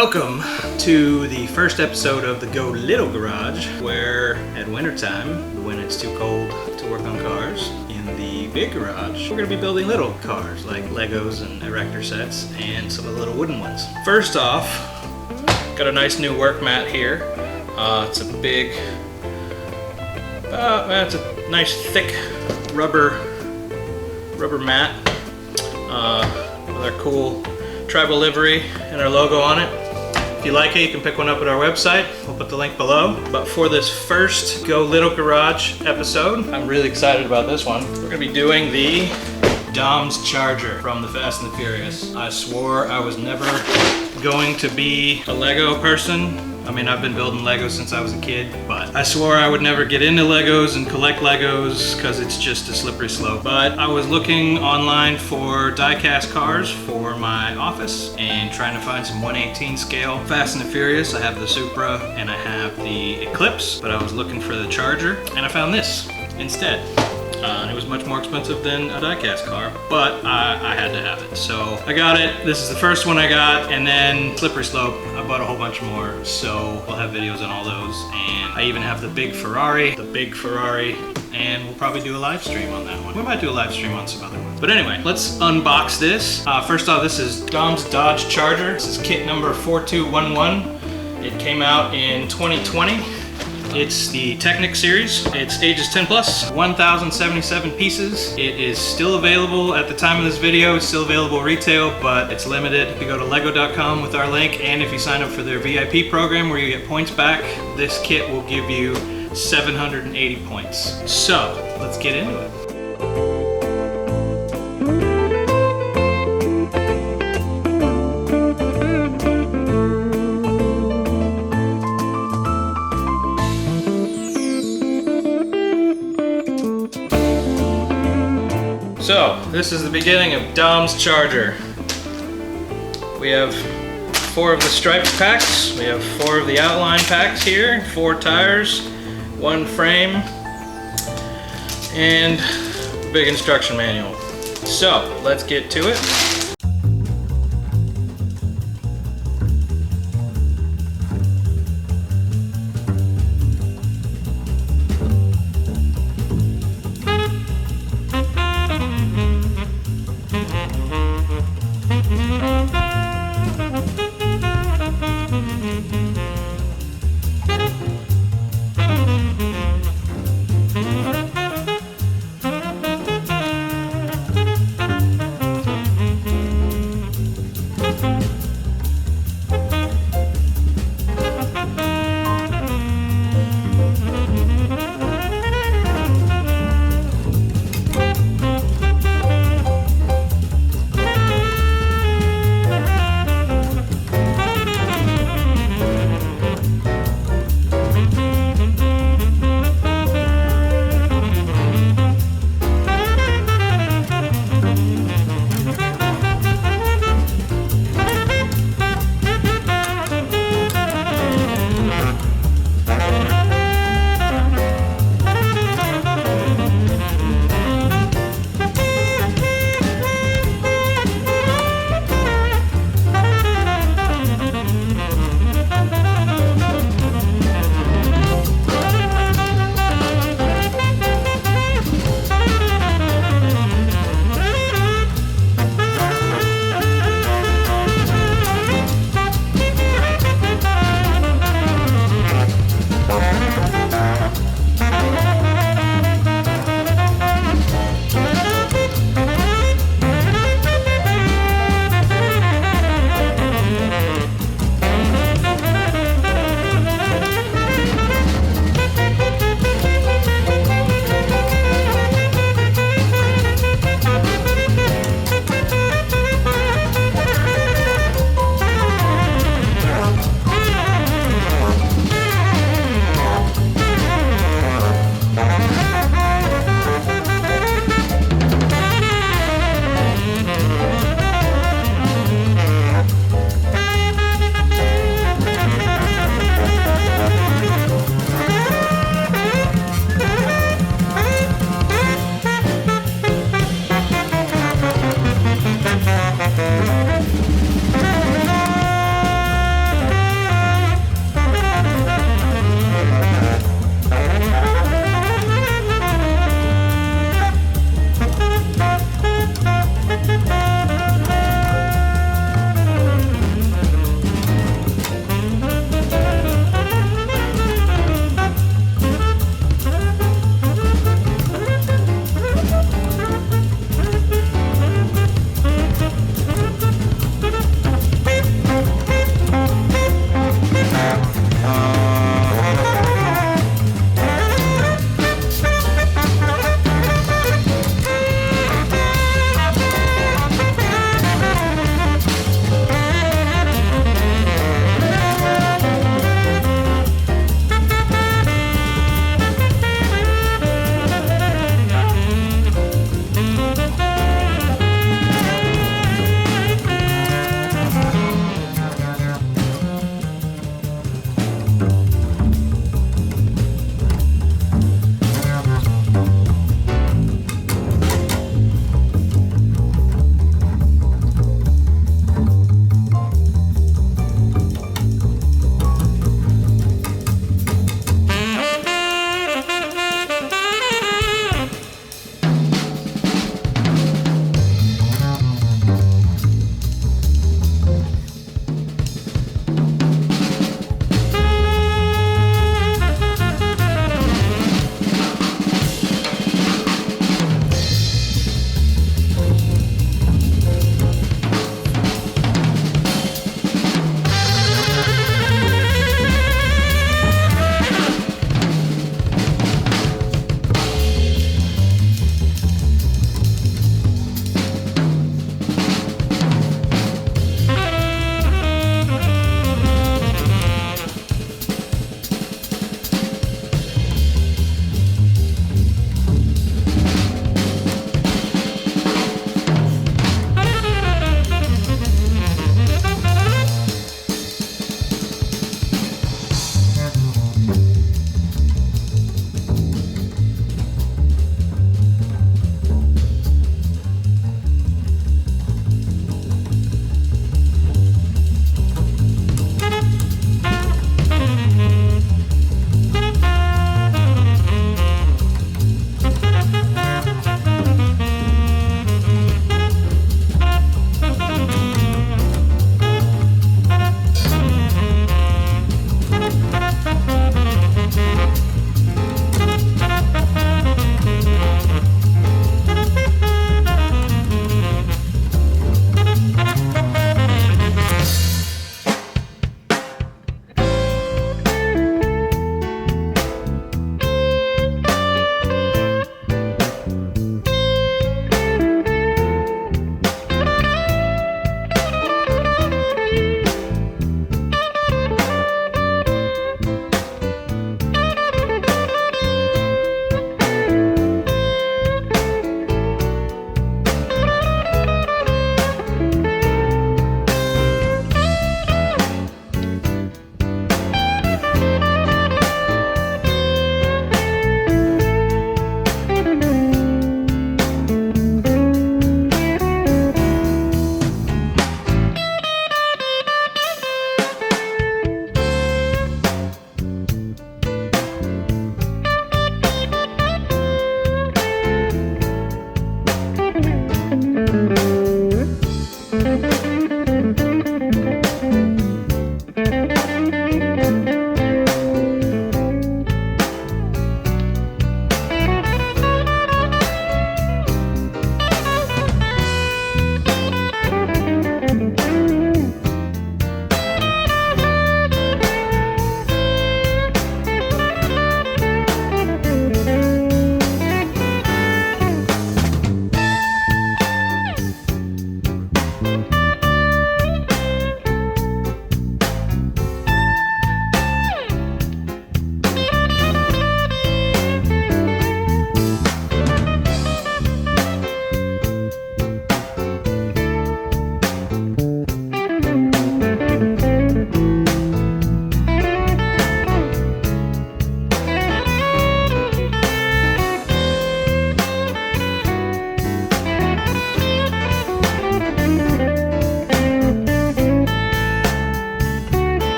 Welcome to the first episode of the Geaux Little Garage, where at wintertime, when it's too cold to work on cars, in the big garage, we're going to be building little cars like Legos and erector sets and some of the little wooden ones. First off, got a nice new work mat here. It's a big, it's a nice thick rubber mat with our cool tribal livery and our logo on it. If you like it, you can pick one up at our website. We'll put the link below. But for this first Geaux Little Garage episode, I'm really excited about this one. We're gonna be doing the Dom's Charger from the Fast and the Furious. I swore I was never going to be a Lego person. I mean, I've been building Legos since I was a kid, but I swore I would never get into Legos and collect Legos because it's just a slippery slope. But I was looking online for die-cast cars for my office and trying to find some 1/18 scale Fast and the Furious. I have the Supra and I have the Eclipse, but I was looking for the Charger and I found this instead. And it was much more expensive than a die-cast car, but I had to have it. So I got it. This is the first one I got, and then slippery slope, I bought a whole bunch more. So we'll have videos on all those. And I even have the big Ferrari, and we'll probably do a live stream on that one. We might do a live stream on some other ones. But anyway, let's unbox this. First off, this is Dom's Dodge Charger. This is kit number 4211. It came out in 2020. It's the Technic series. It's ages 10 plus, 1,077 pieces. It is still available at the time of this video. It's still available retail, but it's limited. If you go to lego.com with our link, and if you sign up for their VIP program where you get points back, this kit will give you 780 points. So, let's get into it. So, this is the beginning of Dom's Charger. We have 4 of the striped packs, we have 4 of the outline packs here, 4 tires, 1 frame, and a big instruction manual. So, let's get to it.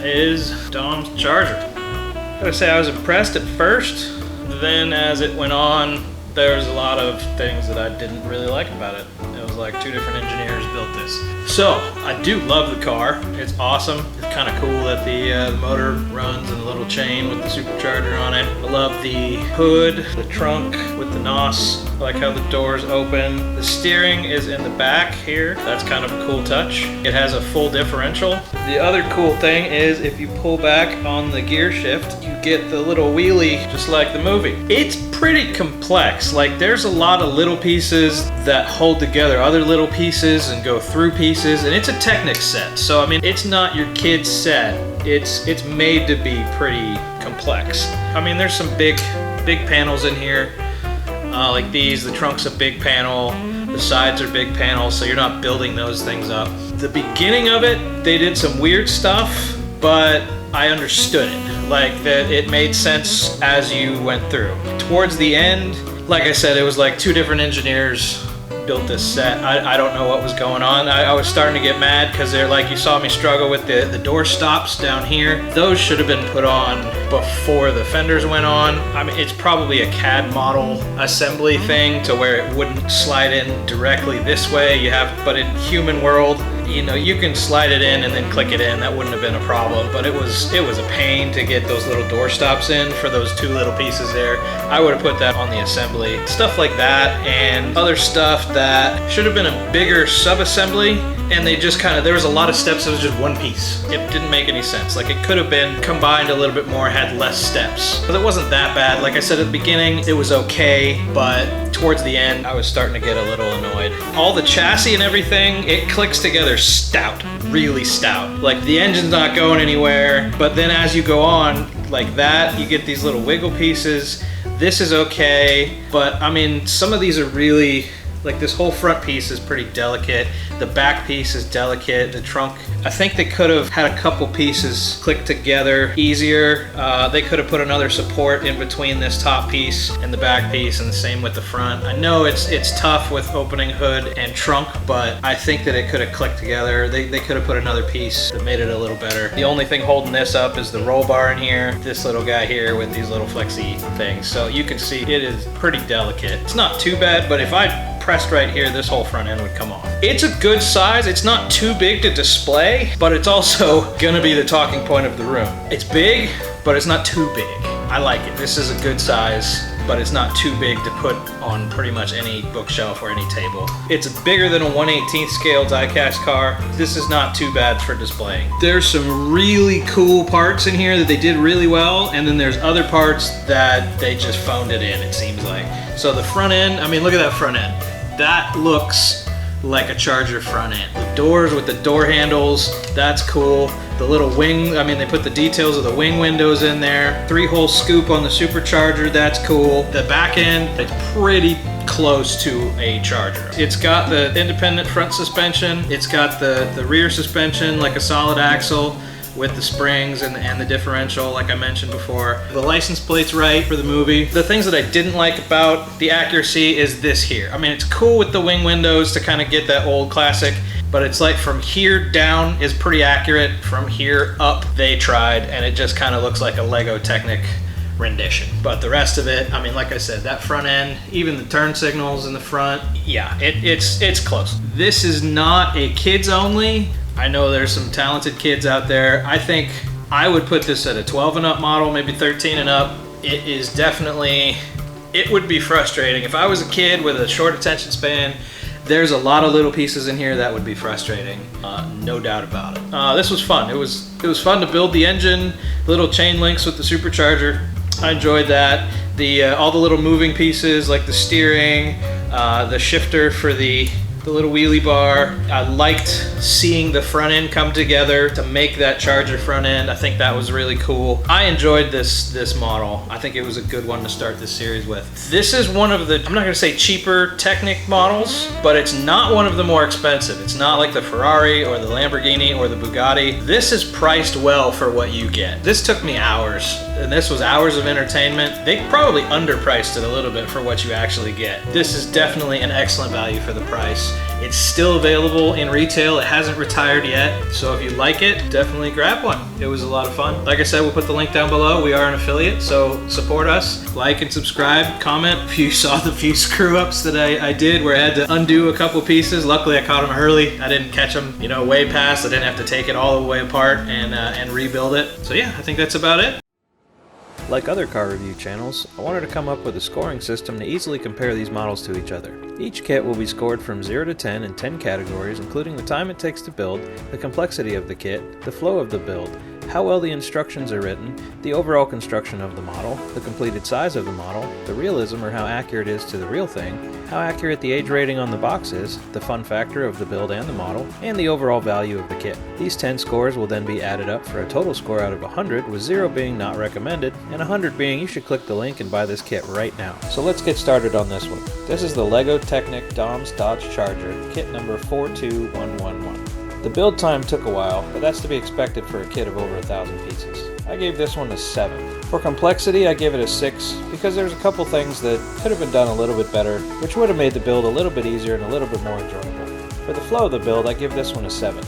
is Dom's charger. I gotta say I was impressed at first, then as it went on, there's a lot of things that I didn't really like about it. It was like 2 different engineers built this. So I do love the car. It's awesome. It's kind of cool that the motor runs in a little chain with the supercharger on it. I love the hood, the trunk with the NOS. I like how the doors open. The steering is in the back here. That's kind of a cool touch. It has a full differential. The other cool thing is if you pull back on the gear shift, you get the little wheelie just like the movie. It's pretty complex. Like there's a lot of little pieces that hold together other little pieces and go through pieces, and it's a Technic set. So I mean, it's not your kid's set. It's made to be pretty complex. I mean, there's some big panels in here. Like these, the trunk's a big panel, the sides are big panels, so you're not building those things up. The beginning of it, they did some weird stuff, but I understood it. Like that it made sense as you went through. Towards the end, like I said, it was like 2 different engineers built this set. I don't know what was going on. I was starting to get mad because they're like, you saw me struggle with the door stops down here. Those should have been put on before the fenders went on. I mean, it's probably a CAD model assembly thing to where it wouldn't slide in directly this way. But in human world, you know, you can slide it in and then click it in. That wouldn't have been a problem, but it was a pain to get those little door stops in for those 2 little pieces there. I would have put that on the assembly. Stuff like that and other stuff that should have been a bigger sub-assembly, and they just kind of, there was a lot of steps. It was just 1 piece. It didn't make any sense. Like it could have been combined a little bit more, had less steps. But it wasn't that bad. Like I said at the beginning, it was okay, but towards the end, I was starting to get a little annoyed. All the chassis and everything, it clicks together stout, really stout. Like the engine's not going anywhere, but then as you go on like that, you get these little wiggle pieces. This is okay, but I mean, some of these are really, like this whole front piece is pretty delicate. The back piece is delicate. The trunk, I think they could have had a couple pieces click together easier. They could have put another support in between this top piece and the back piece, and the same with the front. I know it's tough with opening hood and trunk, but I think that it could have clicked together. They could have put another piece that made it a little better. The only thing holding this up is the roll bar in here, this little guy here with these little flexi things. So you can see it is pretty delicate. It's not too bad, but if I pressed right here, this whole front end would come off. It's a good size. It's not too big to display, but it's also gonna be the talking point of the room. It's big, but it's not too big. I like it. This is a good size, but it's not too big to put on pretty much any bookshelf or any table. It's bigger than a 1/18 scale die-cast car. This is not too bad for displaying. There's some really cool parts in here that they did really well, and then there's other parts that they just phoned it in, it seems like. So the front end, I mean, look at that front end. That looks like a Charger front end. The doors with the door handles, that's cool. The little wing, I mean, they put the details of the wing windows in there. 3-hole scoop on the supercharger, that's cool. The back end, it's pretty close to a Charger. It's got the independent front suspension. It's got the rear suspension, like a solid axle, with the springs and the differential, like I mentioned before. The license plate's right for the movie. The things that I didn't like about the accuracy is this here. I mean, it's cool with the wing windows to kind of get that old classic, but it's like from here down is pretty accurate. From here up, they tried, and it just kind of looks like a Lego Technic rendition. But the rest of it, I mean, like I said, that front end, even the turn signals in the front, yeah, it's close. This is not a kids only. I know there's some talented kids out there. I think I would put this at a 12 and up model, maybe 13 and up. It is definitely, it would be frustrating. If I was a kid with a short attention span, there's a lot of little pieces in here that would be frustrating, no doubt about it. This was fun. It was fun to build the engine, little chain links with the supercharger. I enjoyed that. All the little moving pieces like the steering, the shifter for the little wheelie bar. I liked seeing the front end come together to make that Charger front end. I think that was really cool. I enjoyed this model. I think it was a good one to start this series with. This is one of the, I'm not gonna say cheaper Technic models, but it's not one of the more expensive. It's not like the Ferrari or the Lamborghini or the Bugatti. This is priced well for what you get. This took me hours and this was hours of entertainment. They probably underpriced it a little bit for what you actually get. This is definitely an excellent value for the price. It's still available in retail. It hasn't retired yet. So if you like it, definitely grab one. It was a lot of fun. Like I said, we'll put the link down below. We are an affiliate, so support us. Like and subscribe, comment. If you saw the few screw ups that I did where I had to undo a couple pieces, luckily I caught them early. I didn't catch them, you know, way past. I didn't have to take it all the way apart and rebuild it. So yeah, I think that's about it. Like other car review channels, I wanted to come up with a scoring system to easily compare these models to each other. Each kit will be scored from 0 to 10 in 10 categories, including the time it takes to build, the complexity of the kit, the flow of the build, how well the instructions are written, the overall construction of the model, the completed size of the model, the realism or how accurate it is to the real thing, how accurate the age rating on the box is, the fun factor of the build and the model, and the overall value of the kit. These 10 scores will then be added up for a total score out of 100, with 0 being not recommended, and 100 being you should click the link and buy this kit right now. So let's get started on this one. This is the LEGO Technic Dom's Dodge Charger, kit number 42111. The build time took a while, but that's to be expected for a kit of over 1,000 pieces. I gave this one a 7. For complexity, I gave it a 6 because there's a couple things that could have been done a little bit better, which would have made the build a little bit easier and a little bit more enjoyable. For the flow of the build, I give this one a 7.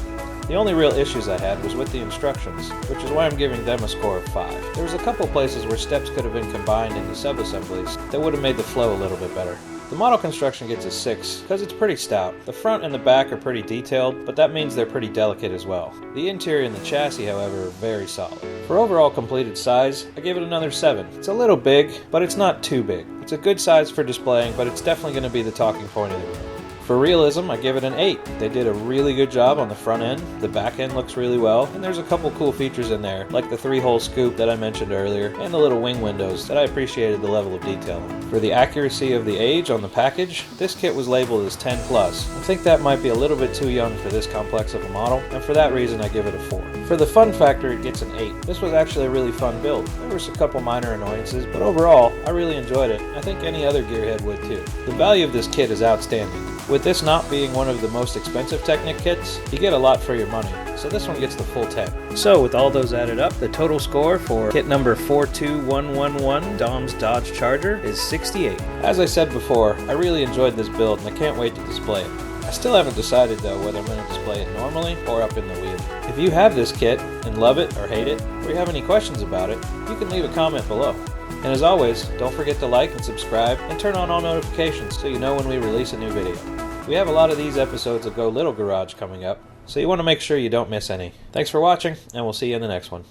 The only real issues I had was with the instructions, which is why I'm giving them a score of 5. There was a couple places where steps could have been combined into sub-assemblies that would have made the flow a little bit better. The model construction gets a 6 because it's pretty stout. The front and the back are pretty detailed, but that means they're pretty delicate as well. The interior and the chassis, however, are very solid. For overall completed size, I gave it another 7. It's a little big, but it's not too big. It's a good size for displaying, but it's definitely going to be the talking point of the room. For realism, I give it an 8. They did a really good job on the front end, the back end looks really well, and there's a couple cool features in there, like the 3-hole scoop that I mentioned earlier, and the little wing windows that I appreciated the level of detail on. For the accuracy of the age on the package, this kit was labeled as 10+. I think that might be a little bit too young for this complex of a model, and for that reason I give it a 4. For the fun factor, it gets an 8. This was actually a really fun build. There were a couple minor annoyances, but overall, I really enjoyed it. I think any other gearhead would too. The value of this kit is outstanding. With this not being one of the most expensive Technic kits, you get a lot for your money, so this one gets the full 10. So with all those added up, the total score for kit number 42111, Dom's Dodge Charger, is 68. As I said before, I really enjoyed this build and I can't wait to display it. I still haven't decided though whether I'm going to display it normally or up in the wheel. If you have this kit and love it or hate it, or you have any questions about it, you can leave a comment below. And as always, don't forget to like and subscribe and turn on all notifications so you know when we release a new video. We have a lot of these episodes of Geaux Little Garage coming up, so you want to make sure you don't miss any. Thanks for watching, and we'll see you in the next one.